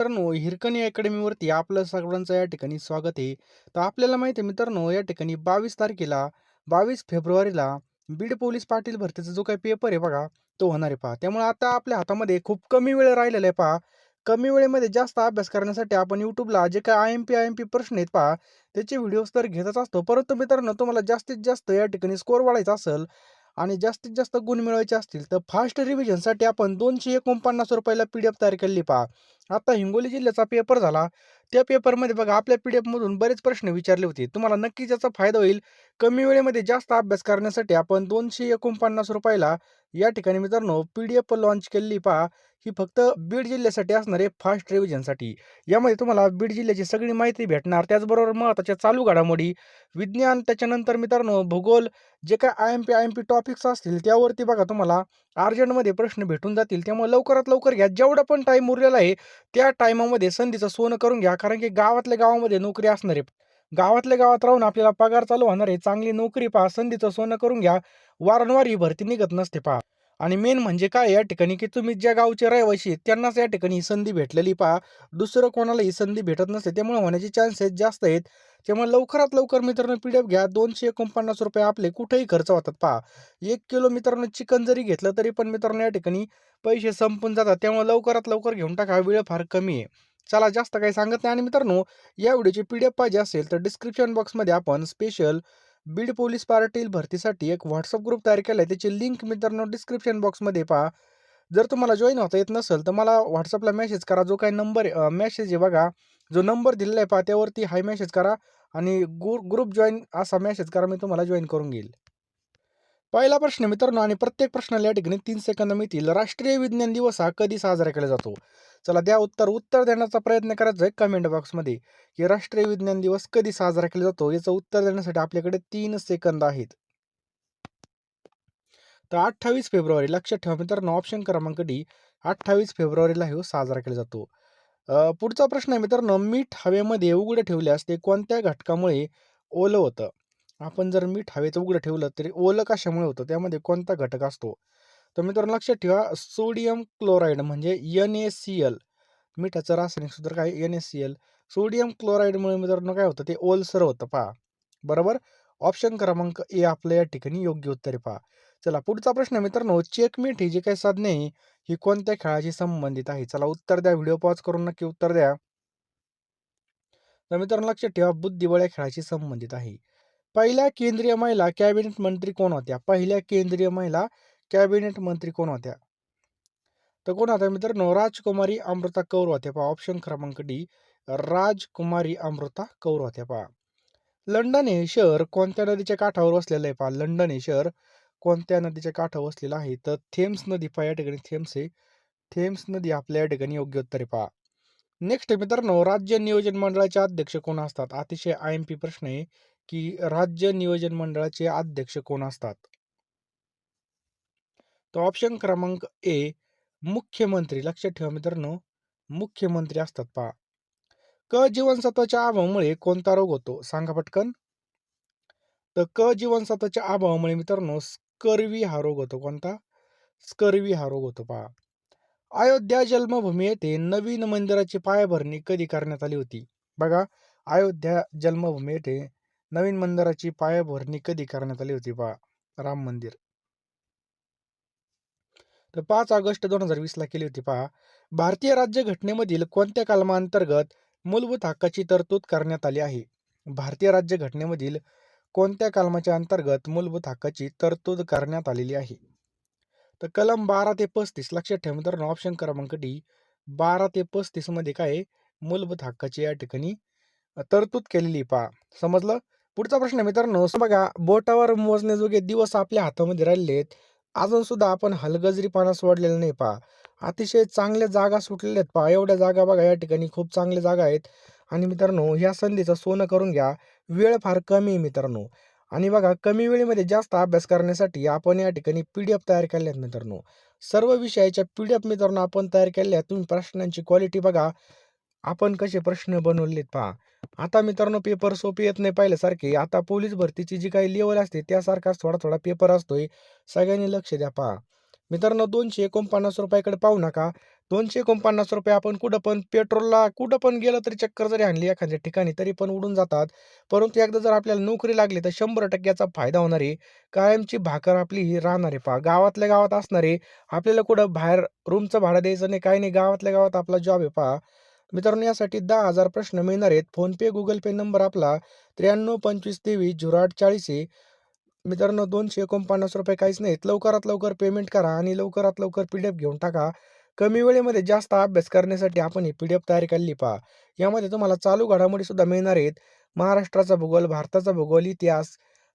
मित्रांनो, हिरकणी अकॅडमीवरती आपलं सर्वांचं या ठिकाणी स्वागत आहे. तर आपल्याला माहिती आहे मित्रांनो, या ठिकाणी 22 तारखेला 22 फेब्रुवारीला बीड पोलीस पाटील भरतीचा जो काही पेपर आहे बघा, तो होणार आहे पहा. त्यामुळे आता आपल्या हातामध्ये खूप कमी वेळ राहिलेला आहे पहा. कमी वेळेमध्ये जास्त अभ्यास करण्यासाठी आपण YouTubeला जे काही IMP प्रश्न आहेत पहा, त्याचे व्हिडिओज तर घेतच असतो. परंतु मित्रांनो, तुम्हाला जास्तीत जास्त या ठिकाणी स्कोर वाढवायचा असेल आणि जास्तीत जास्त गुण मिळवायचे असतील, तर फास्ट रिव्हिजनसाठी आपण ₹249 ला PDF तयार केलेली पहा. आता हिंगोली जिल्ह्याचा पेपर झाला. त्या पेपरमध्ये बघा आपल्या पी-डी-एफमधून बरेच प्रश्न विचारले होते. तुम्हाला नक्कीच याचा फायदा होईल. कमी वेळेमध्ये जास्त अभ्यास करण्यासाठी आपण ₹249 ला या ठिकाणी मित्रांनो पी-डी-एफ लॉन्च केलेली पहा. ही फक्त बीड जिल्ह्यासाठी असणार आहे फास्ट रिव्हिजनसाठी. यामध्ये तुम्हाला बीड जिल्ह्याची सगळी माहिती भेटणार. त्याचबरोबर महत्त्वाच्या चालू घडामोडी, विज्ञान, त्याच्यानंतर मित्रांनो भूगोल, जे काही आय-एम-पी टॉपिक्स असतील त्यावरती बघा तुम्हाला अर्जंटमध्ये प्रश्न भेटून जातील. त्यामुळे लवकरात लवकर घ्या. जेवढा पण टाईम उरलेला आहे त्या टाईमामध्ये संधीचं सोनं करून घ्या. कारण की गावातल्या गावामध्ये नोकरी असणार आहे. गावातल्या गावात राहून आपल्याला पगार चालू होणार आहे. चांगली नोकरी पहा, संधीचं सोनं करून घ्या. वारंवार ही भरती निघत नसते पहा. आणि मेन म्हणजे काय या ठिकाणी, की तुम्ही ज्या गावचे रहिवासी आहेत त्यांनाच या ठिकाणी ही संधी भेटलेली पहा. दुसरं कोणाला ही संधी भेटत नसते. त्यामुळे होण्याचे चान्सेस जास्त आहेत. त्यामुळे लवकरात लवकर मित्रांनो पी-डी-एफ घ्या. ₹249 आपले कुठेही खर्च होतात पहा. 1 किलो मित्रांनो चिकन जरी घेतलं तरी पण मित्रांनो या ठिकाणी पैसे संपून जातात. त्यामुळे लवकरात लवकर घेऊन टाका. वेळ फार कमी आहे. चला जास्त काही सांगत नाही आणि मित्रांनो या व्हिडिओची पी-डी-एफ पाहिजे असेल तर डिस्क्रिप्शन बॉक्समध्ये आपण स्पेशल बीड पोलीस पाटील भरतीसाठी एक WhatsApp ग्रुप तयार केला आहे. त्याची लिंक मित्रांनो डिस्क्रिप्शन बॉक्समध्ये पहा. जर तुम्हाला जॉइन होता येत नसेल तर मला WhatsAppला मेसेज करा. जो काही नंबर मेसेज आहे बघा, जो नंबर दिलेला आहे पहा त्यावरती हाय मेसेज करा आणि ग्रुप जॉइन असा मेसेज करा. मी तुम्हाला जॉइन करून घेईल. पहिला प्रश्न मित्रांनो आणि प्रत्येक प्रश्नाला या ठिकाणी 3 सेकंद मिळतील. राष्ट्रीय विज्ञान दिवस हा कधी साजरा केला जातो? चला द्या उत्तर. उत्तर देण्याचा प्रयत्न करायचा आहे कमेंट बॉक्समध्ये, की राष्ट्रीय विज्ञान दिवस कधी साजरा केला जातो? याचं उत्तर देण्यासाठी आपल्याकडे 3 सेकंद आहेत. तर 28 फेब्रुवारी लक्षात ठेवा मित्रांनो, ऑप्शन क्रमांक डी 28 फेब्रुवारीला हे साजरा केला जातो. पुढचा प्रश्न आहे मित्रांनो, मीठ हवेमध्ये उघडं ठेवल्यास ते कोणत्या घटकामुळे ओलं होतं? आपण जर मीठ हवेत उघडं ठेवलं तरी ओलं कशामुळे होतं? त्यामध्ये कोणता घटक असतो? तर मित्रांनो लक्षात ठेवा, सोडियम क्लोराईड म्हणजे NaCl. मिठाचं रासायनिक सूत्र काय NaCl. सोडियम क्लोराईडमुळे मित्रांनो काय होतं? ते ओलसर होतं पहा. बरोबर? ऑप्शन क्रमांक ए आपलं या ठिकाणी योग्य उत्तर आहे पहा. चला पुढचा प्रश्न आहे मित्रांनो, चेकमेट ही जी काही साधने आहे, ही कोणत्या खेळाशी संबंधित आहे? चला उत्तर द्या. व्हिडिओ पॉज करून नक्की उत्तर द्या. तर मित्रांनो लक्षात ठेवा, बुद्धिबळ या खेळाशी संबंधित आहे. पहिल्या केंद्रीय महिला कॅबिनेट मंत्री कोण होत्या? पहिल्या केंद्रीय महिला कॅबिनेट मंत्री कोण होत्या? तर कोण होत्या मित्रांनो? राजकुमारी अमृता कौर होत्या पहा. ऑप्शन क्रमांक डी राजकुमारी अमृता कौर होत्या पहा. लंडन हे शहर कोणत्या नदीच्या काठावर वसलेलं आहे पहा? लंडन हे शहर कोणत्या नदीच्या काठावर वसलेलं आहे? तर थेम्स नदी पहा या ठिकाणी थेम्स आहे. थेम्स नदी आपल्या या ठिकाणी योग्य उत्तर आहे पहा. नेक्स्ट मित्रांनो, राज्य नियोजन मंडळाचे अध्यक्ष कोण असतात? अतिशय IMP प्रश्न आहे, की राज्य नियोजन मंडळाचे अध्यक्ष कोण असतात? तर ऑप्शन क्रमांक ए मुख्यमंत्री. लक्षात ठेवा मित्रांनो, मुख्यमंत्री असतात पहा. क जीवनसत्वाच्या अभावामुळे कोणता रोग होतो? सांगा पटकन. तर क जीवनसत्वाच्या अभावामुळे मित्रांनो स्कर्वी हा रोग होतो. कोणता? स्कर्वी हा रोग होतो पहा. अयोध्या जन्मभूमी येथे नवीन मंदिराची पायाभरणी कधी करण्यात आली होती? बघा, अयोध्या जन्मभूमी येथे नवीन मंदिराची पायाभरणी कधी करण्यात आली होती पहा? राम मंदिर. तर 5 ऑगस्ट 2020 ला केली होती पहा. भारतीय राज्यघटनेमधील कोणत्या कलमांतर्गत मूलभूत हक्काची तरतूद करण्यात आली आहे? भारतीय राज्यघटनेमधील कोणत्या कलमाच्या अंतर्गत मूलभूत हक्काची तरतूद करण्यात आलेली आहे? तर कलम 12 ते 35 लक्षात ठेवा मित्रांनो, ऑप्शन क्रमांक डी 12 ते 35 मध्ये काय आहे? मूलभूत हक्काची या ठिकाणी तरतूद केलेली पहा. समजलं? पुढचा प्रश्न मित्रांनो, बघा बोटावर मोजण्याजोगे दिवस आपल्या हातामध्ये राहिलेले आहेत. अजून सुद्धा आपण हलगर्जीपणा सोडलेला नाही पहा. अतिशय चांगल्या जागा सुटलेल्या आहेत पहा. एवढ्या जागा बघा या ठिकाणी खूप चांगल्या जागा आहेत. आणि मित्रांनो ह्या संधीचं सोनं करून घ्या. वेळ फार कमी आहे मित्रांनो. आणि बघा कमी वेळेमध्ये जास्त अभ्यास करण्यासाठी आपण या ठिकाणी PDF तयार केल्या आहेत मित्रांनो. सर्व विषयाच्या PDF मित्रांनो आपण तयार केल्या आहेत. तुम्ही प्रश्नांची क्वालिटी बघा. आपण कसे प्रश्न बनवलेत पहा. आता मित्रांनो पेपर सोपे येत नाही पहिल्यासारखे. आता पोलीस भरतीची जी काही लेवल असते त्यासारखाच थोडा थोडा पेपर असतोय. सगळ्यांनी लक्ष द्या पहा. मित्रांनो ₹249 कडे पाहू नका. ₹249 आपण कुठं पण पेट्रोलला कुठं पण गेलं तरी चक्कर जरी आणली एखाद्या ठिकाणी तरी पण उडून जातात. परंतु एकदा जर आपल्याला नोकरी लागली तर 100% याचा फायदा होणार आहे. कायमची भाकर आपली ही राहणार आहे पहा. गावातल्या गावात असणार आहे. आपल्याला कुठं बाहेर रूमचं भाडं द्यायचं नाही, काही नाही. गावातल्या गावात आपला जॉब आहे पहा. मित्रांनो यासाठी 10,000 प्रश्न मिळणार आहेत. फोनपे, गुगल पे नंबर आपला 9325230840 आहे. मित्रांनो ₹249 काहीच नाहीत. लवकरात लवकर पेमेंट करा आणि लवकरात लवकर पी-डी-एफ घेऊन टाका. कमी वेळेमध्ये जास्त अभ्यास करण्यासाठी आपण ही पी-डी-एफ तयार केलेली पहा. यामध्ये तुम्हाला चालू घडामोडीसुद्धा मिळणार आहेत. महाराष्ट्राचा भूगोल, भारताचा भूगोल, इतिहास,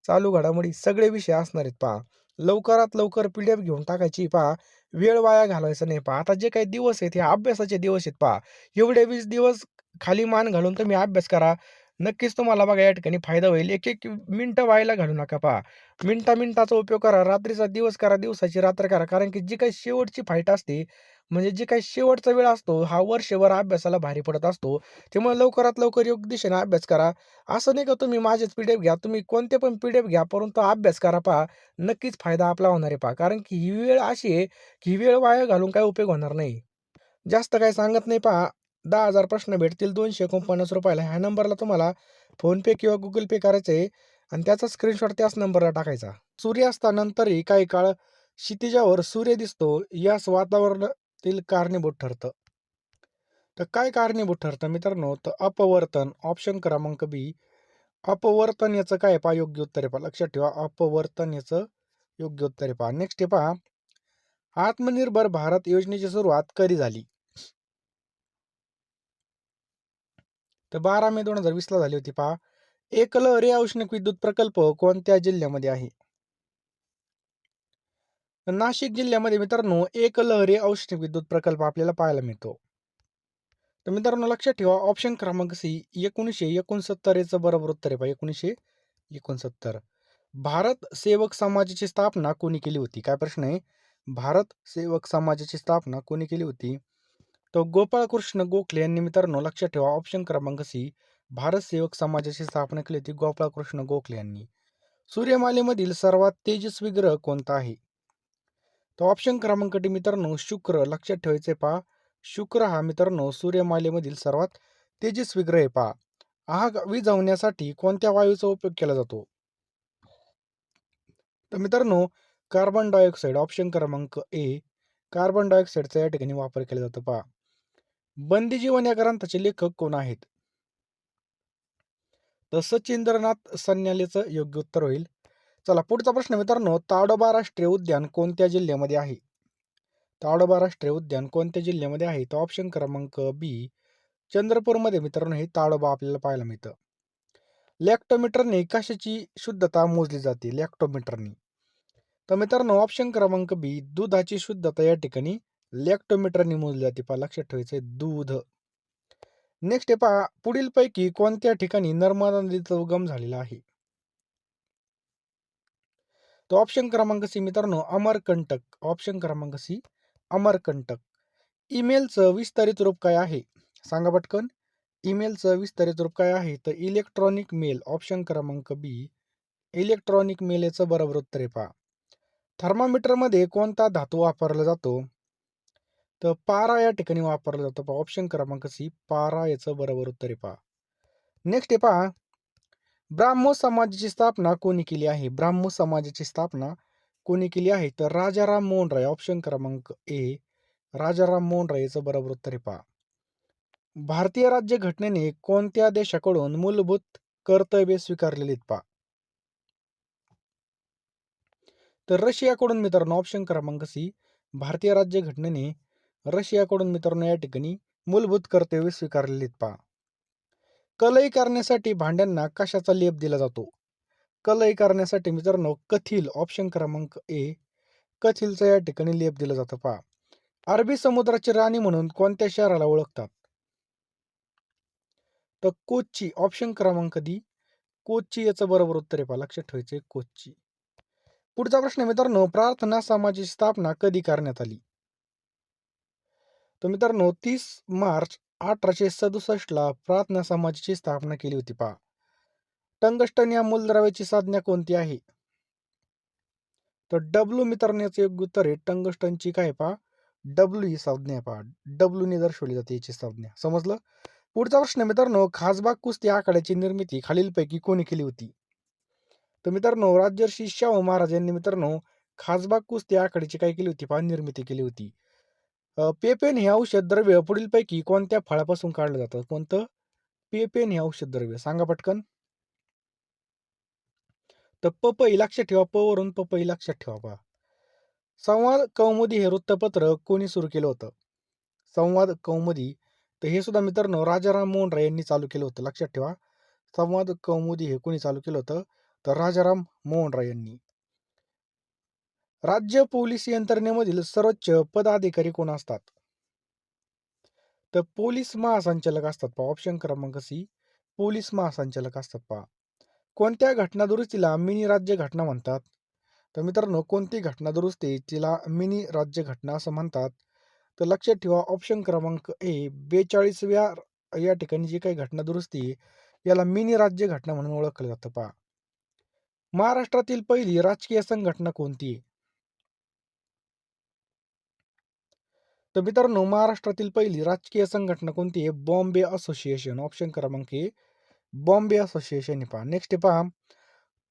चालू घडामोडी सगळे विषय असणार आहेत पहा. लवकरात लवकर पी-डी-एफ घेऊन टाकायची पहा. वेळ वाया घालवायचा नाही पहा. आता जे काही दिवस आहेत हे अभ्यासाचे दिवस आहेत पहा. एवढे 20 दिवस खाली मान घालून तुम्ही अभ्यास करा. नक्कीच तुम्हाला बघा या ठिकाणी फायदा होईल. एक-एक मिनिटं व्हायला घालू नका पहा. मिनिटाचा उपयोग करा. रात्रीचा दिवस करा, दिवसाची रात्र करा. कारण की जी काही शेवटची फाईट असते, म्हणजे जी काही शेवटचा वेळ असतो, हा वर्षभर अभ्यासाला भारी पडत असतो. त्यामुळे लवकरात लवकर योग्य दिशेने अभ्यास करा. असं नाही का तुम्ही माझेच पी-डी-एफ घ्या. तुम्ही कोणते पण पी-डी-एफ घ्या, परंतु अभ्यास करा पहा. नक्कीच फायदा आपला होणार आहे पहा. कारण की ही वेळ अशी आहे, की ही वेळ वाया घालून काही उपयोग होणार नाही. जास्त काही सांगत नाही पहा. 10,000 प्रश्न भेटतील ₹249 ला. ह्या नंबरला तुम्हाला फोनपे किंवा गुगल पे करायचं आहे आणि त्याचा स्क्रीनशॉट त्याच नंबरला टाकायचा. सूर्यास्तानंतरही काही काळ क्षितिजावर सूर्य दिसतो, यास वातावरणातील कारणीभूत ठरतं. तर काय कारणीभूत ठरतं मित्रांनो? तर अपवर्तन. ऑप्शन क्रमांक बी. अपवर्तन याचं काय आहे पहा, योग्य उत्तर आहे पहा. लक्षात ठेवा, अपवर्तन याचं योग्य उत्तर आहे पहा. नेक्स्ट आहे पहा, आत्मनिर्भर भारत योजनेची सुरुवात कधी झाली? तर 12 मे 2020 ला झाली होती पहा. एकलहरी औष्णिक विद्युत प्रकल्प कोणत्या जिल्ह्यामध्ये आहे? तर नाशिक जिल्ह्यामध्ये मित्रांनो एकलहरी औष्णिक विद्युत प्रकल्प आपल्याला पाहायला मिळतो. तर मित्रांनो लक्षात ठेवा, ऑप्शन क्रमांक सी 1969 याचं बरोबर उत्तर आहे पहा. 1969. भारत सेवक समाजाची स्थापना कोणी केली होती? काय प्रश्न आहे? भारत सेवक समाजाची स्थापना कोणी केली होती? तर गोपाळकृष्ण गोखले यांनी मित्रांनो लक्षात ठेवा, ऑप्शन क्रमांक सी भारत सेवक समाजाची स्थापना केली होती गोपाळकृष्ण गोखले यांनी. सूर्यमालेमधील सर्वात तेजस्वी ग्रह कोणता आहे? तर ऑप्शन क्रमांक डी मित्रांनो शुक्र. लक्षात ठेवायचे पहा, शुक्र हा मित्रांनो सूर्यमालेमधील सर्वात तेजस्वी ग्रह आहे पहा. आग विझवण्यासाठी कोणत्या वायूचा उपयोग केला जातो? तर मित्रांनो कार्बन डायऑक्साईड. ऑप्शन क्रमांक ए कार्बन डायऑक्साईडचा या ठिकाणी वापर केला जातो पहा. बंदी जीवन या ग्रंथाचे लेखक कोण आहेत? तर सचिंद्रनाथ सन्यालीचं योग्य उत्तर होईल. चला पुढचा प्रश्न मित्रांनो, ताडोबा राष्ट्रीय उद्यान कोणत्या जिल्ह्यामध्ये आहे? ताडोबा राष्ट्रीय उद्यान कोणत्या जिल्ह्यामध्ये आहे? तर ऑप्शन क्रमांक बी चंद्रपूरमध्ये मित्रांनो हे ताडोबा आपल्याला पाहायला मिळतं. लॅक्टोमीटरने कशाची शुद्धता मोजली जाते? लॅक्टोमीटरनी. तर मित्रांनो ऑप्शन क्रमांक बी दुधाची शुद्धता या ठिकाणी लॅक्टोमीटरनी मोजली जाते पहा. लक्षात ठेवायचं दूध. नेक्स्ट आहे पहा, पुढील पैकी कोणत्या ठिकाणी नर्मदा नदीचा उगम झालेला आहे? तो ऑप्शन क्रमांक सी मित्रांनो अमरकंटक. ऑप्शन क्रमांक सी अमरकंटक. ईमेलचं विस्तारित रूप काय आहे? सांगा पटकन. ईमेलचं विस्तारित रूप काय आहे? तर इलेक्ट्रॉनिक मेल. ऑप्शन क्रमांक बी इलेक्ट्रॉनिक मेल याचं बरोबर उत्तर आहे पहा. थर्मामीटरमध्ये कोणता धातू वापरला जातो? तर पारा या ठिकाणी वापरला जातो पहा. ऑप्शन क्रमांक सी पारा याचं बरोबर उत्तर आहे पहा. नेक्स्ट आहे पहा, ब्राह्मो समाजाची स्थापना कोणी केली आहे? ब्राह्मो समाजाची स्थापना कोणी केली आहे? तर राजाराम मोहन राय. ऑप्शन क्रमांक ए राजाराम मोहन राय याचं बरोबर उत्तर आहे पहा. भारतीय राज्यघटनेने कोणत्या देशाकडून मूलभूत कर्तव्ये स्वीकारलेली आहेत पहा? तर रशियाकडून मित्रांनो. ऑप्शन क्रमांक सी भारतीय राज्यघटनेने रशियाकडून मित्रांनो या ठिकाणी मूलभूत कर्तव्ये स्वीकारलेली आहेत पहा. कलई करण्यासाठी भांड्यांना कशाचा लेप दिला जातो? कलई करण्यासाठी मित्रांनो कथील. ऑप्शन क्रमांक ए कथीलचा या ठिकाणी लेप दिला जातो पहा. अरबी समुद्राची राणी म्हणून कोणत्या शहराला ओळखतात? तर कोच्ची. ऑप्शन क्रमांक डी कोच्ची याचं बरोबर उत्तर आहे पहा. लक्षात ठेवायचे कोच्ची. पुढचा प्रश्न मित्रांनो, प्रार्थना समाजाची स्थापना कधी करण्यात आली? तर मित्रांनो 30 मार्च 1867 ला प्रार्थना समाजाची स्थापना केली होती पहा. टंगस्टन या मूलद्रव्याची संज्ञा कोणती आहे? तर डब्ल्यू मित्रांनो याचं योग्य उत्तर आहे टंगस्टनची काय पहा डब्ल्यू ही संज्ञा आहे पहा. डब्ल्यूने दर्शवली जाते याची संज्ञा. समजलं? पुढचा प्रश्न मित्रांनो, खासबाग कुस्ती आखाड्याची निर्मिती खालीलपैकी कोणी केली होती? तर मित्रांनो, राजर्षी शाहू महाराज यांनी मित्रांनो खासबाग कुस्ती आखाड्याची काय केली होती? पहा निर्मिती केली होती. पेपेन हे औषध द्रव्य पुढीलपैकी कोणत्या फळापासून काढलं जातं? कोणतं? पेपेन हे औषध द्रव्य. सांगा पटकन. तर पपई लक्षात ठेवा. प वरून पपई लक्षात ठेवा पहा. संवाद कौमुदी हे वृत्तपत्र कोणी सुरू केलं होतं? संवाद कौमुदी. तर हे सुद्धा मित्रांनो राजाराम मोहन राय यांनी चालू केलं होतं. लक्षात ठेवा. संवाद कौमुदी हे कोणी चालू केलं होतं? तर राजाराम मोहन राय यांनी. राज्य पोलीस यंत्रणेमधील सर्वोच्च पदाधिकारी कोण असतात? तर पोलीस महासंचालक असतात पहा. ऑप्शन क्रमांक सी. पोलीस महासंचालक असतात पहा. कोणत्या घटना दुरुस्तीला मिनी राज्य घटना म्हणतात? तर मित्रांनो, कोणती घटना दुरुस्ती तिला मिनी राज्य घटना असं म्हणतात? तर लक्षात ठेवा. ऑप्शन क्रमांक ए 42व्या या ठिकाणी जी काही घटना दुरुस्ती आहे, याला मिनी राज्य घटना म्हणून ओळखलं जातं पहा. महाराष्ट्रातील पहिली राजकीय संघटना कोणती आहे? तर मित्रांनो, महाराष्ट्रातील पहिली राजकीय संघटना कोणती आहे? बॉम्बे असोसिएशन. ऑप्शन क्रमांक ए बॉम्बे असोसिएशन हे पहा. नेक्स्ट आहे पहा.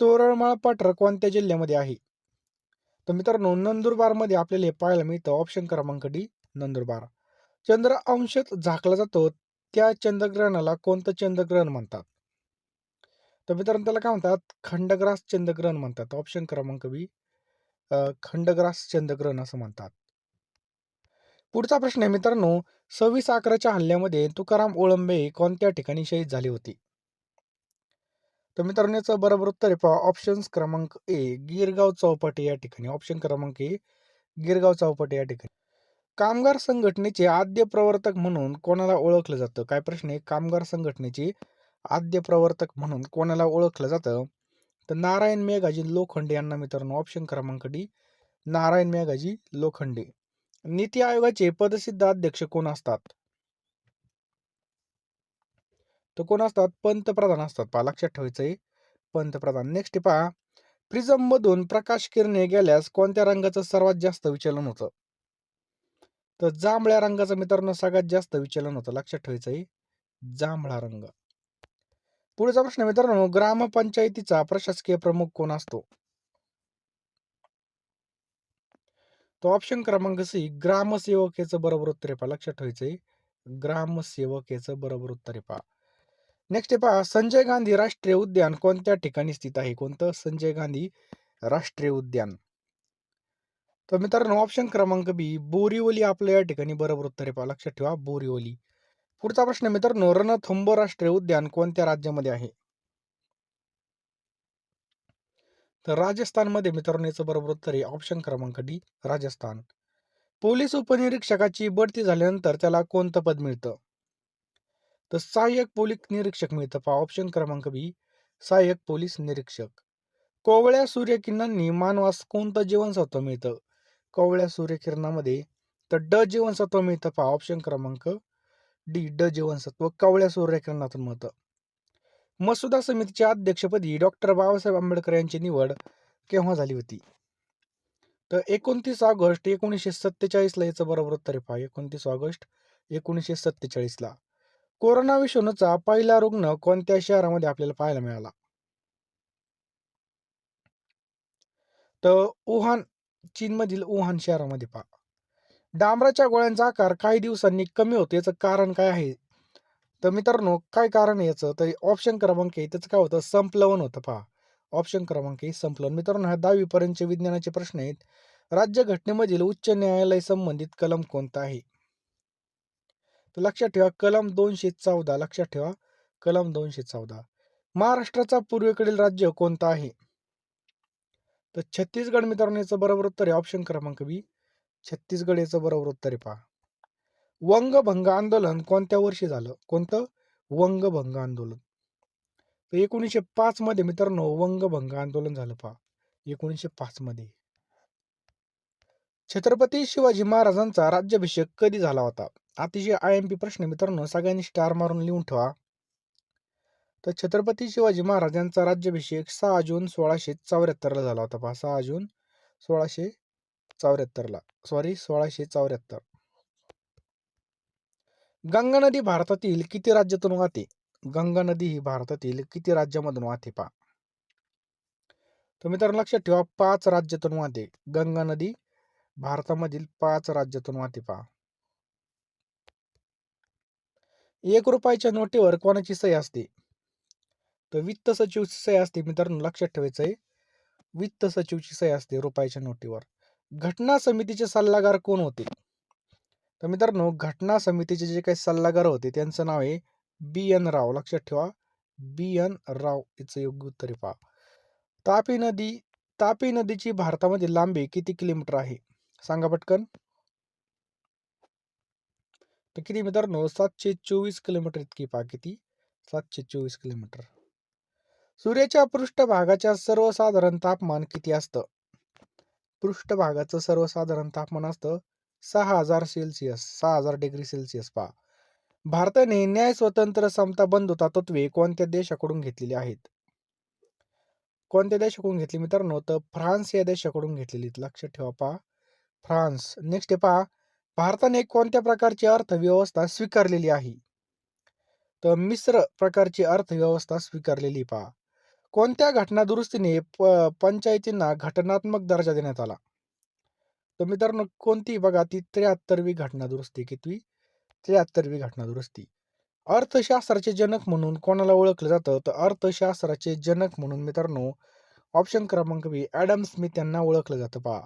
तोरणमाळ पठार कोणत्या जिल्ह्यामध्ये आहे? तर मित्रांनो, नंदुरबारमध्ये आपल्याला हे पाहायला मिळतं. ऑप्शन क्रमांक डी नंदुरबार. चंद्र अंशतः झाकला जातो त्या चंद्रग्रहणाला कोणतं चंद्रग्रहण म्हणतात? तर मित्रांनो, त्याला काय म्हणतात? खंडग्रास चंद्रग्रहण म्हणतात. ऑप्शन क्रमांक बी खंडग्रास चंद्रग्रहण असं म्हणतात. पुढचा प्रश्न आहे मित्रांनो, 26/11च्या हल्ल्यामध्ये तुकाराम ओळंबे कोणत्या ठिकाणी शहीद झाले होते? तर मित्रांनो, याचं बरोबर उत्तर आहे पहा. ऑप्शन्स क्रमांक ए गिरगाव चौपाटी या ठिकाणी. ऑप्शन क्रमांक ए गिरगाव चौपाटी या ठिकाणी. कामगार संघटनेचे आद्य प्रवर्तक म्हणून कोणाला ओळखलं जातं? काय प्रश्न आहे? कामगार संघटनेचे आद्य प्रवर्तक म्हणून कोणाला ओळखलं जातं? तर नारायण मेघाजी लोखंडे यांना मित्रांनो. ऑप्शन क्रमांक डी नारायण मेघाजी लोखंडे. नीती आयोगाचे पदसिद्ध अध्यक्ष कोण असतात? तर कोण असतात? पंतप्रधान असतात पहा. लक्षात ठेवायचंय पंतप्रधान. नेक्स्ट पहा. प्रिझम मधून प्रकाश किरणे गेल्यास कोणत्या रंगाचं सर्वात जास्त विचलन होतं? तर जांभळ्या रंगाचं मित्रांनो सगळ्यात जास्त विचलन होतं. लक्षात ठेवायचंय जांभळा रंग. पुढचा प्रश्न मित्रांनो, ग्रामपंचायतीचा प्रशासकीय प्रमुख कोण असतो? तो ऑप्शन क्रमांक सी ग्रामसेवक याचं बरोबर उत्तर आहे पहा. लक्षात ठेवायचंय ग्रामसेवक याचं बरोबर उत्तर आहे पहा. नेक्स्ट आहे पहा. संजय गांधी राष्ट्रीय उद्यान कोणत्या ठिकाणी स्थित आहे? कोणतं? संजय गांधी राष्ट्रीय उद्यान. तर मित्रांनो, ऑप्शन क्रमांक बी बोरिवली आपलं या ठिकाणी बरोबर उत्तर आहे पहा. लक्षात ठेवा बोरिवली. पुढचा प्रश्न मित्रांनो, रणथंबोर राष्ट्रीय उद्यान कोणत्या राज्यामध्ये आहे? तर राजस्थानमध्ये मित्रांनो याचं बरोबर उत्तर आहे ऑप्शन क्रमांक डी राजस्थान. पोलीस उपनिरीक्षकाची बढती झाल्यानंतर त्याला कोणतं पद मिळतं? तर सहाय्यक पोलीस निरीक्षक मिळतं पहा. ऑप्शन क्रमांक बी सहाय्यक पोलीस निरीक्षक. कोवळ्या सूर्यकिरणांनी मानवास कोणतं जीवनसत्व मिळतं? कोवळ्या सूर्यकिरणामध्ये तर ड जीवनसत्व मिळतं पहा. ऑप्शन क्रमांक डी ड जीवनसत्व कोवळ्या सूर्यकिरणातून मिळतं. मसुदा समितीच्या अध्यक्षपदी डॉक्टर बाबासाहेब आंबेडकर यांची निवड केव्हा झाली होती? तर 29 ऑगस्ट 1947 ला याचं बरोबर उत्तर आहे पहा. 29 ऑगस्ट 1947 ला. कोरोना विषाणूचा पहिला रुग्ण कोणत्या शहरामध्ये आपल्याला पाहायला मिळाला? तर वुहान चीनमधील वुहान शहरामध्ये पहा. डांबराच्या गोळ्यांचा आकार काही दिवसांनी कमी होतो याचं कारण काय आहे? तर मित्रांनो, काय कारण आहे याचं? तर ऑप्शन क्रमांक आहे त्याचं काय होतं? संप्लवन होतं पहा. ऑप्शन क्रमांक आहे संप्लवन. मित्रांनो, हा 10वी पर्यंतचे विज्ञानाचे प्रश्न आहेत. राज्यघटनेमधील उच्च न्यायालय संबंधित कलम कोणता आहे? तर लक्षात ठेवा कलम 214. लक्षात ठेवा कलम 214. महाराष्ट्राचा पूर्वेकडील राज्य कोणतं आहे? तर छत्तीसगड मित्रांनो याचं बरोबर उत्तर आहे ऑप्शन क्रमांक बी छत्तीसगड याचं बरोबर उत्तर आहे पहा. वंगभंग आंदोलन कोणत्या वर्षी झालं? कोणतं? वंगभंग आंदोलन. तर 1905 मध्ये मित्रांनो वंगभंग आंदोलन झालं पहा. 1905 मध्ये. छत्रपती शिवाजी महाराजांचा राज्याभिषेक कधी झाला होता? अतिशय IMP प्रश्न मित्रांनो, सगळ्यांनी स्टार मारून लिहून ठेवा. तर छत्रपती शिवाजी महाराजांचा राज्याभिषेक 6 जून 1674 ला झाला होता पहा. 6 जून 1674. 1674ला. 1674. गंगा नदी भारतातील किती राज्यातून वाहते? गंगा नदी ही भारतातील किती राज्यामधून वाहते पहा. तर मित्रांनो लक्षात ठेवा, 5 राज्यातून वाहते. गंगा नदी भारतामधील 5 राज्यातून वाहते पहा. 1 रुपयाच्या नोटीवर कोणाची सही असते? तर वित्त सचिवची सही असते. मित्रांनो लक्षात ठेवायचं आहे, वित्त सचिवची सही असते रुपयाच्या नोटीवर. घटना समितीचे सल्लागार कोण होते? तर मित्रांनो घटना समितीचे जे काही सल्लागार होते त्यांचं नाव आहे बी.एन. राव. लक्षात ठेवा, बी.एन. राव याचं योग्य उत्तर आहे पहा. तापी नदीची भारतामध्ये लांबी किती किलोमीटर आहे? सांगा पटकन. तर किती मित्रांनो? 724 किलोमीटर इतकी पहा. किती? 724 किलोमीटर. सूर्याच्या पृष्ठभागाच्या सर्वसाधारण तापमान किती असतं? पृष्ठभागाचं सर्वसाधारण तापमान असतं 6000 सेल्सिअस, 6000 डिग्री सेल्सिअस पहा. भारताने न्याय, स्वतंत्र, समता, बंधुता तत्वे कोणत्या देशाकडून घेतलेली आहेत? कोणत्या देशाकडून घेतली मित्रांनो? तर फ्रान्स या देशाकडून घेतलेली. लक्षात ठेवा पहा, फ्रान्स. नेक्स्ट आहे पहा, भारताने कोणत्या प्रकारची अर्थव्यवस्था स्वीकारलेली आहे? तर मिश्र प्रकारची अर्थव्यवस्था स्वीकारलेली पहा. कोणत्या घटना दुरुस्तीने पंचायतींना घटनात्मक दर्जा देण्यात आला? तर मित्रांनो कोणती? बघा ती 73वी घटना दुरुस्ती. कितवी? 73वी घटना दुरुस्ती. अर्थशास्त्राचे जनक म्हणून कोणाला ओळखलं जातं? तर अर्थशास्त्राचे जनक म्हणून मित्रांनो ऑप्शन क्रमांक बी ॲडम स्मिथ यांना ओळखलं जातं पहा.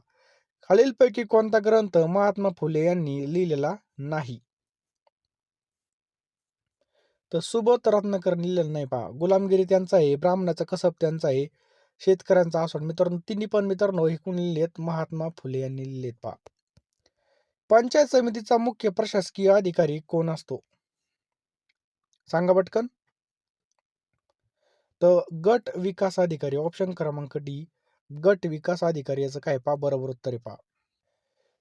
खालीलपैकी कोणता ग्रंथ महात्मा फुले यांनी लिहिलेला नाही? तर सुबोध रत्नाकर लिहिलेलं नाही पहा. गुलामगिरी त्यांचा आहे, ब्राह्मणाचा कसब त्यांचा आहे, शेतकऱ्यांचा आसवड. मित्रांनो तिन्ही पण मित्रांनो हे कोणी लिहिलेत? महात्मा फुले यांनी लिहिलेत पहा. पंचायत समितीचा मुख्य प्रशासकीय अधिकारी कोण असतो? सांगा पटकन. तर गट विकास अधिकारी. ऑप्शन क्रमांक डी गट विकास अधिकारी याचं काय पहा, बरोबर उत्तर आहे पहा.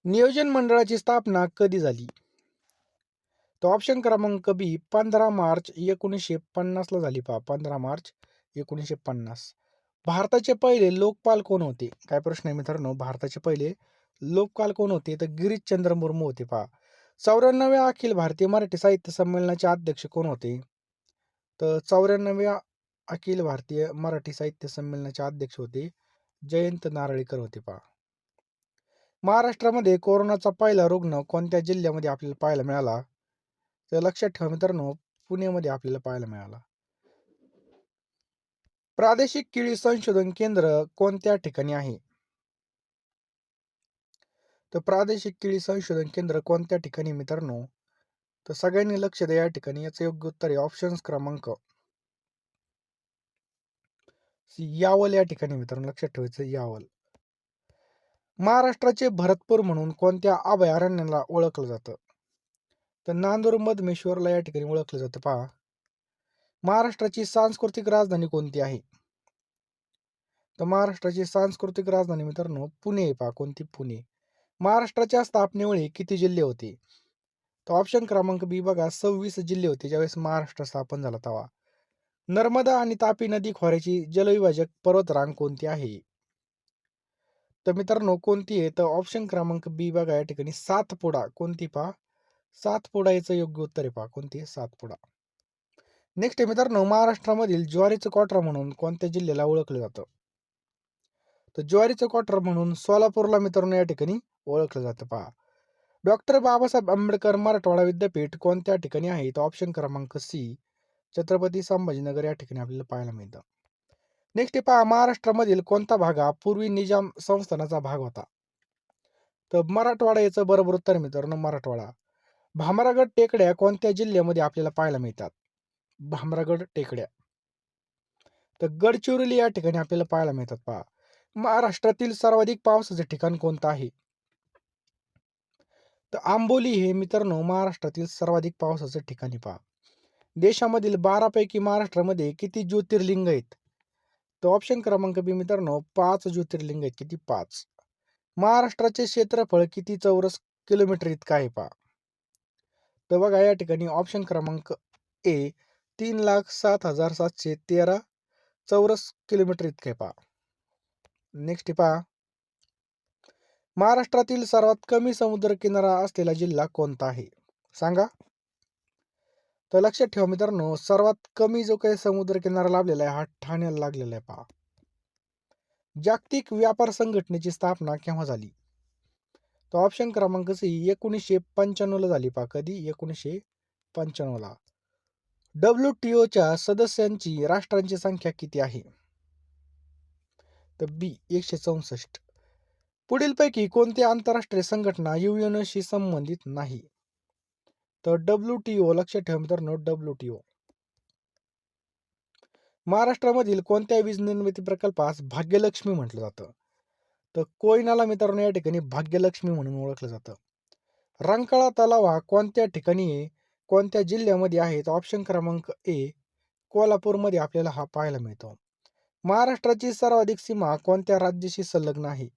नियोजन मंडळाची स्थापना कधी झाली? तर ऑप्शन क्रमांक बी 15 मार्च 1950 ला झाली पहा. 15 मार्च 1950. भारताचे पहिले लोकपाल कोण होते? काय प्रश्न आहे मित्रांनो? भारताचे पहिले लोकपाल कोण होते? तर गिरीशचंद्र मुर्मू होते पहा. 94व्या अखिल भारतीय मराठी साहित्य संमेलनाचे अध्यक्ष कोण होते? तर 94व्या अखिल भारतीय मराठी साहित्य संमेलनाचे अध्यक्ष होते जयंत नारळीकर होते पहा. महाराष्ट्रामध्ये कोरोनाचा पहिला रुग्ण कोणत्या जिल्ह्यामध्ये आपल्याला पाहायला मिळाला? तर लक्षात ठेवा मित्रांनो, पुण्यामध्ये आपल्याला पाहायला मिळाला. प्रादेशिक केळी संशोधन केंद्र कोणत्या ठिकाणी आहे? तर प्रादेशिक केळी संशोधन केंद्र कोणत्या ठिकाणी मित्रांनो? तर सगळ्यांनी लक्ष द्या या ठिकाणी. याचं योग्य उत्तर आहे ऑप्शन क्रमांक यावल या ठिकाणी मित्रांनो. लक्षात ठेवायचं यावल. महाराष्ट्राचे भरतपूर म्हणून कोणत्या अभयारण्याला ओळखलं जातं? तर नांदूर मधमेश्वरला या ठिकाणी ओळखलं जातं पहा. महाराष्ट्राची सांस्कृतिक राजधानी कोणती आहे? तर महाराष्ट्राची सांस्कृतिक राजधानी मित्रांनो पुणे आहे पहा. कोणती? पुणे. महाराष्ट्राच्या स्थापनेवेळी किती जिल्हे होते? तर ऑप्शन क्रमांक बी बघा 26 जिल्हे होते ज्यावेळेस महाराष्ट्र स्थापन झाला तेव्हा. नर्मदा आणि तापी नदी खोऱ्याची जलविभाजक पर्वतरांग कोणती आहे? तर मित्रांनो कोणती आहे? तर ऑप्शन क्रमांक बी बघा या ठिकाणी सातपुडा. कोणती पहा? सातपुडा याचं योग्य उत्तर आहे पहा. कोणती? सातपुडा. नेक्स्ट आहे मित्रांनो, महाराष्ट्रामधील ज्वारीचं क्वार्टर म्हणून कोणत्या जिल्ह्याला ओळखलं जातं? तर ज्वारीचं क्वार्टर म्हणून सोलापूरला मित्रांनो या ठिकाणी ओळखलं जातं पहा. डॉक्टर बाबासाहेब आंबेडकर मराठवाडा विद्यापीठ कोणत्या ठिकाणी आहे? तर ऑप्शन क्रमांक सी छत्रपती संभाजीनगर या ठिकाणी आपल्याला पाहायला मिळतं. नेक्स्ट पहा, महाराष्ट्रामधील कोणता भाग हा पूर्वी निजाम संस्थानाचा भाग होता? तर मराठवाडा याचं बरोबर उत्तर मित्रांनो मराठवाडा. भामरागड टेकड्या कोणत्या जिल्ह्यामध्ये आपल्याला पाहायला मिळतात? भामरागड टेकड्या तर गडचिरोली या ठिकाणी आपल्याला पाहायला मिळतात पहा. महाराष्ट्रातील सर्वाधिक पावसाचे ठिकाण कोणतं आहे? तर आंबोली हे मित्रांनो महाराष्ट्रातील सर्वाधिक पावसाचं ठिकाण आहे पहा. देशामधील 12 पैकी महाराष्ट्रामध्ये किती ज्योतिर्लिंग आहेत? तर ऑप्शन क्रमांक बी मित्रांनो 5 ज्योतिर्लिंग आहेत. किती? 5. महाराष्ट्राचे क्षेत्रफळ किती चौरस किलोमीटर इतकं आहे पहा. तर बघा या ठिकाणी ऑप्शन क्रमांक ए 3,07,713 चौरस किलोमीटर इतकं आहे पहा. नेक्स्ट पहा, महाराष्ट्रातील सर्वात कमी समुद्रकिनारा असलेला जिल्हा कोणता आहे? सांगा. तर लक्षात ठेवा मित्रांनो, सर्वात कमी जो काही समुद्रकिनारा लाभलेला आहे हा ठाण्याला लागलेला आहे पहा. जागतिक व्यापार संघटनेची स्थापना केव्हा झाली? तर ऑप्शन क्रमांक सी 1995 ला झाली पहा. कधी? 1995 ला. WTOच्या सदस्यांची राष्ट्रांची संख्या किती आहे? तर बी 164. पुढीलपैकी कोणती आंतरराष्ट्रीय संघटना UNOशी संबंधित नाही? तर WTO. लक्षात ठेवा मित्रांनो, WTO. महाराष्ट्रामधील कोणत्या वीज निर्मिती प्रकल्पास भाग्यलक्ष्मी म्हटलं जातं? तर कोयनाला मित्रांनो या ठिकाणी भाग्यलक्ष्मी म्हणून ओळखलं जातं. रंकाळा तलाव हा कोणत्या ठिकाणी आहे, कोणत्या जिल्ह्यामध्ये आहे? तर ऑप्शन क्रमांक ए कोल्हापूरमध्ये आपल्याला हा पाहायला मिळतो. महाराष्ट्राची सर्वाधिक सीमा कोणत्या राज्याशी संलग्न आहे?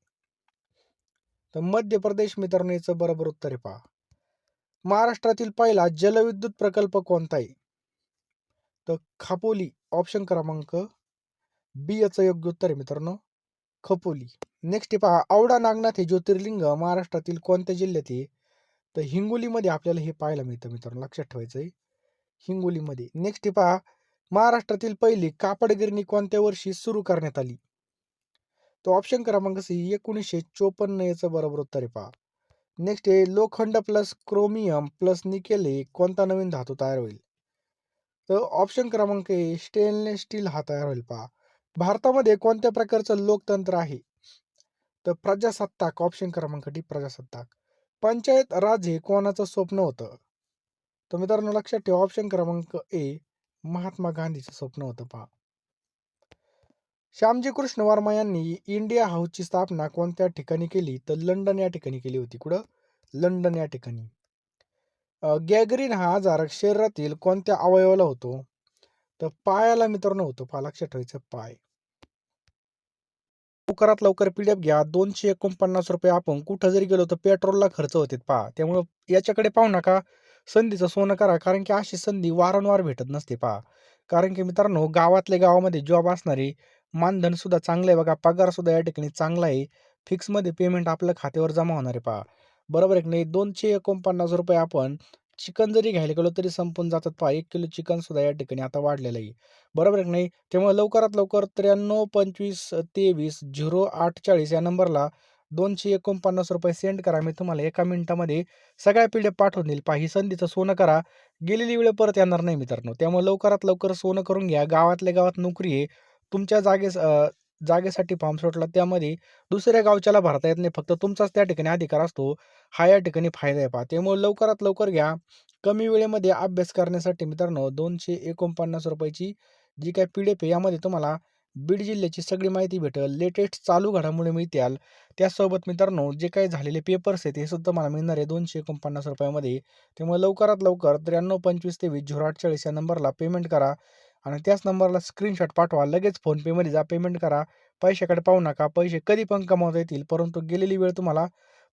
तर मध्य प्रदेश मित्रांनो याचं बरोबर उत्तर आहे पहा. महाराष्ट्रातील पहिला जलविद्युत प्रकल्प कोणता आहे? तर खापोली. ऑप्शन क्रमांक बी याचं योग्य उत्तर आहे मित्रांनो, खपोली. नेक्स्ट पहा, औडा नागनाथ हे ज्योतिर्लिंग महाराष्ट्रातील कोणत्या जिल्ह्यात आहे? तर हिंगोलीमध्ये आपल्याला हे पाहायला मिळतं मित्रांनो, लक्षात ठेवायचं आहे, हिंगोलीमध्ये. नेक्स्ट पहा, महाराष्ट्रातील पहिली कापड गिरणी कोणत्या वर्षी सुरू करण्यात आली? तो ऑप्शन क्रमांक सी 1954 याचं बरोबर उत्तर आहे पहा. नेक्स्ट आहे, लोखंड प्लस क्रोमियम प्लस निकेल हे कोणता नवीन धातू तयार होईल? तर ऑप्शन क्रमांक ए स्टेनलेस स्टील हा तयार होईल पहा. भारतामध्ये कोणत्या प्रकारचं लोकतंत्र आहे? तर प्रजासत्ताक. ऑप्शन क्रमांक डी प्रजासत्ताक. पंचायत राज हे कोणाचं स्वप्न होतं? तर मित्रांनो लक्षात ठेवा, ऑप्शन क्रमांक ए महात्मा गांधीचं स्वप्न होतं पहा. श्यामजी कृष्ण वर्मा यांनी इंडिया हाऊसची स्थापना कोणत्या ठिकाणी केली? तर लंडन या ठिकाणी केली होती. कुठं? लंडन या ठिकाणी. गॅंग्रीन हा आजार शरीरातील कोणत्या अवयवाला होतो? तर पायाला मित्रांनो होतो पहा, लक्षात ठेवायचं पाय. लवकरात लवकर PDF घ्या. 249 रुपये आपण कुठं जरी गेलो तर पेट्रोलला खर्च होते पहा. त्यामुळं याच्याकडे पाहू नका, संधीचं सोनं करा, कारण की अशी संधी वारंवार भेटत नसते पहा. कारण की मित्रांनो, गावातल्या गावामध्ये जॉब असणारे मानधन सुद्धा चांगलं आहे बघा, पगार सुद्धा या ठिकाणी चांगला आहे. फिक्समध्ये पेमेंट आपल्या खात्यावर जमा होणार आहे पहा. बरोबर आहे की नाही? 249 रुपये आपण चिकन जरी घ्यायला गेलो तरी संपून जातात पहा. 1 किलो चिकन सुद्धा या ठिकाणी आता वाढलेलं आहे. बरोबर आहे की नाही? त्यामुळे लवकरात लवकर 93 25 23 0840 या नंबरला 249 रुपये सेंड करा. मी तुम्हाला 1 मिनिटामध्ये सगळ्या PDF पाठवून देईल. पहा, ही संधीचं सोनं करा. गेलेली वेळ परत येणार नाही मित्रांनो. त्यामुळे लवकरात लवकर सोनं करून घ्या. गावातल्या गावात नोकरी आहे. तुमच्या जागेसाठी फॉर्म सुटला, त्यामध्ये दुसऱ्या गावच्याला भरता येत नाही. फक्त तुमचाच त्या ठिकाणी अधिकार असतो. हा या ठिकाणी फायदा आहे पहा. त्यामुळे लवकरात लवकर घ्या. कमी वेळेमध्ये अभ्यास करण्यासाठी मित्रांनो 249 रुपयाची जी काही PDF आहे, यामध्ये तुम्हाला बीड जिल्ह्याची सगळी माहिती भेटेल. लेटेस्ट चालू घडामोडी मिळतील. त्यासोबत मित्रांनो जे काही झालेले पेपर्स आहेत हे सुद्धा तुम्हाला मिळणार आहे 249 रुपयामध्ये. त्यामुळे लवकरात लवकर 93 25 23 0840 या नंबरला पेमेंट करा आणि त्याच नंबरला स्क्रीनशॉट पाठवा. लगेच फोनपेमध्ये जा, पेमेंट करा. पैशाकडे पाहू नका. पैसे कधी पण कमावता येतील, परंतु गेलेली वेळ तुम्हाला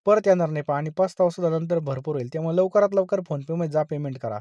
परत येणार नाही पहा आणि पस्तावा सुद्धा नंतर भरपूर होईल. त्यामुळे लवकरात लवकर फोनपेमध्ये जा, पेमेंट करा.